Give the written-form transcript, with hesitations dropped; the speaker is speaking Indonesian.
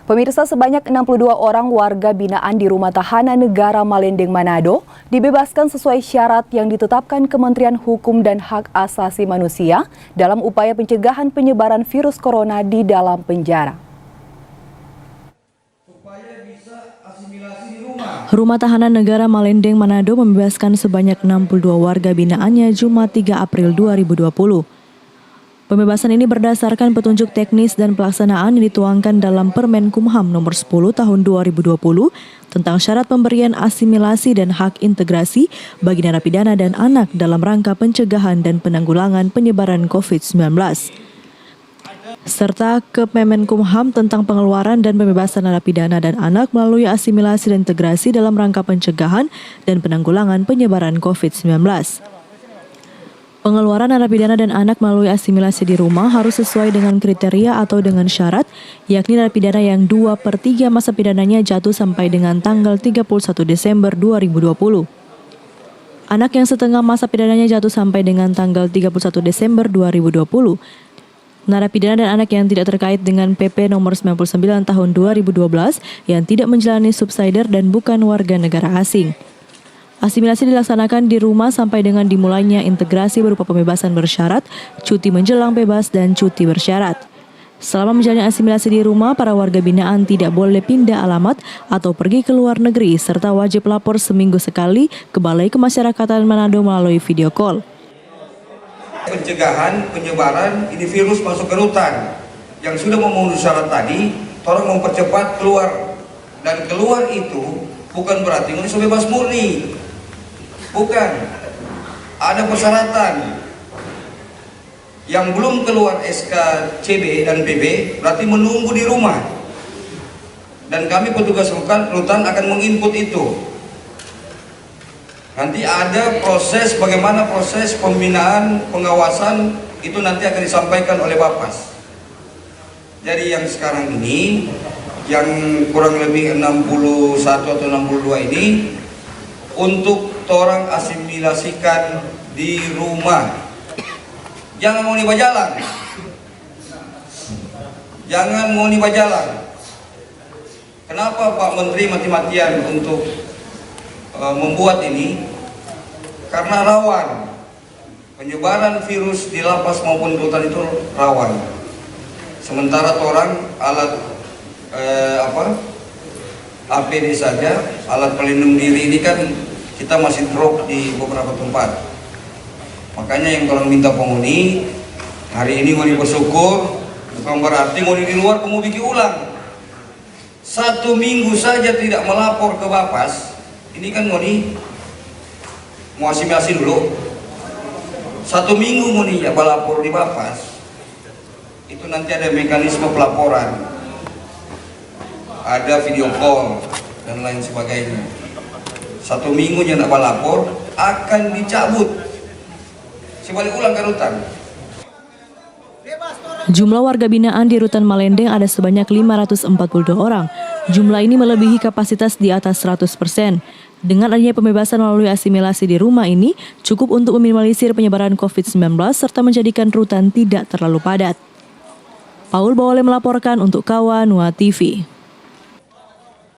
Pemirsa, sebanyak 62 orang warga binaan di Rumah Tahanan Negara Malendeng, Manado dibebaskan sesuai syarat yang ditetapkan Kementerian Hukum dan Hak Asasi Manusia dalam upaya pencegahan penyebaran virus corona di dalam penjara. Rumah Tahanan Negara Malendeng, Manado membebaskan sebanyak 62 warga binaannya Jumat 3 April 2020. Pembebasan ini berdasarkan petunjuk teknis dan pelaksanaan yang dituangkan dalam Permenkumham nomor 10 tahun 2020 tentang syarat pemberian asimilasi dan hak integrasi bagi narapidana dan anak dalam rangka pencegahan dan penanggulangan penyebaran COVID-19. Serta Kemenkumham tentang pengeluaran dan pembebasan narapidana dan anak melalui asimilasi dan integrasi dalam rangka pencegahan dan penanggulangan penyebaran COVID-19. Pengeluaran narapidana dan anak melalui asimilasi di rumah harus sesuai dengan kriteria atau dengan syarat, yakni narapidana yang 2/3 masa pidananya jatuh sampai dengan tanggal 31 Desember 2020. Anak yang setengah masa pidananya jatuh sampai dengan tanggal 31 Desember 2020. Narapidana dan anak yang tidak terkait dengan PP nomor 99 tahun 2012 yang tidak menjalani subsidiar dan bukan warga negara asing. Asimilasi dilaksanakan di rumah sampai dengan dimulainya integrasi berupa pembebasan bersyarat, cuti menjelang bebas, dan cuti bersyarat. Selama menjalani asimilasi di rumah, para warga binaan tidak boleh pindah alamat atau pergi ke luar negeri, serta wajib lapor seminggu sekali ke Balai Kemasyarakatan Manado melalui video call. Pencegahan penyebaran ini virus masuk ke rutan yang sudah memenuhi syarat tadi, tolong mempercepat keluar, dan keluar itu bukan berarti Indonesia bebas murni. Bukan, ada persyaratan. Yang belum keluar SK CB dan PB berarti menunggu di rumah. Dan kami petugas rutan akan menginput itu. Nanti ada proses, bagaimana proses pembinaan, pengawasan, itu nanti akan disampaikan oleh Bapas. Jadi yang sekarang ini, yang kurang lebih 61 atau 62 ini, untuk orang asimilasikan di rumah. Jangan mau dibajalan. Jangan mau dibajalan. Kenapa Pak Menteri mati-matian untuk membuat ini? Karena rawan. Penyebaran virus di lapas maupun di rutan itu rawan. Sementara orang alat APD saja, alat pelindung diri ini kan kita masih drop di beberapa tempat. Makanya yang tolong minta penghuni hari ini mau bersyukur, bukan berarti mau di luar mau bikin ulang. 1 minggu saja tidak melapor ke Bapas, ini kan mau asimilasi dulu. 1 minggu mau ya melapor di Bapas, itu nanti ada mekanisme pelaporan, ada video call dan lain sebagainya. 1 minggunya tidak melapor akan dicabut, sebalik ulang ke rutan. Jumlah warga binaan di Rutan Malendeng ada sebanyak 542 orang. Jumlah ini melebihi kapasitas di atas 100%. Dengan adanya pembebasan melalui asimilasi di rumah ini, cukup untuk meminimalisir penyebaran COVID-19 serta menjadikan rutan tidak terlalu padat. Paul Bawale melaporkan untuk Kawanua TV.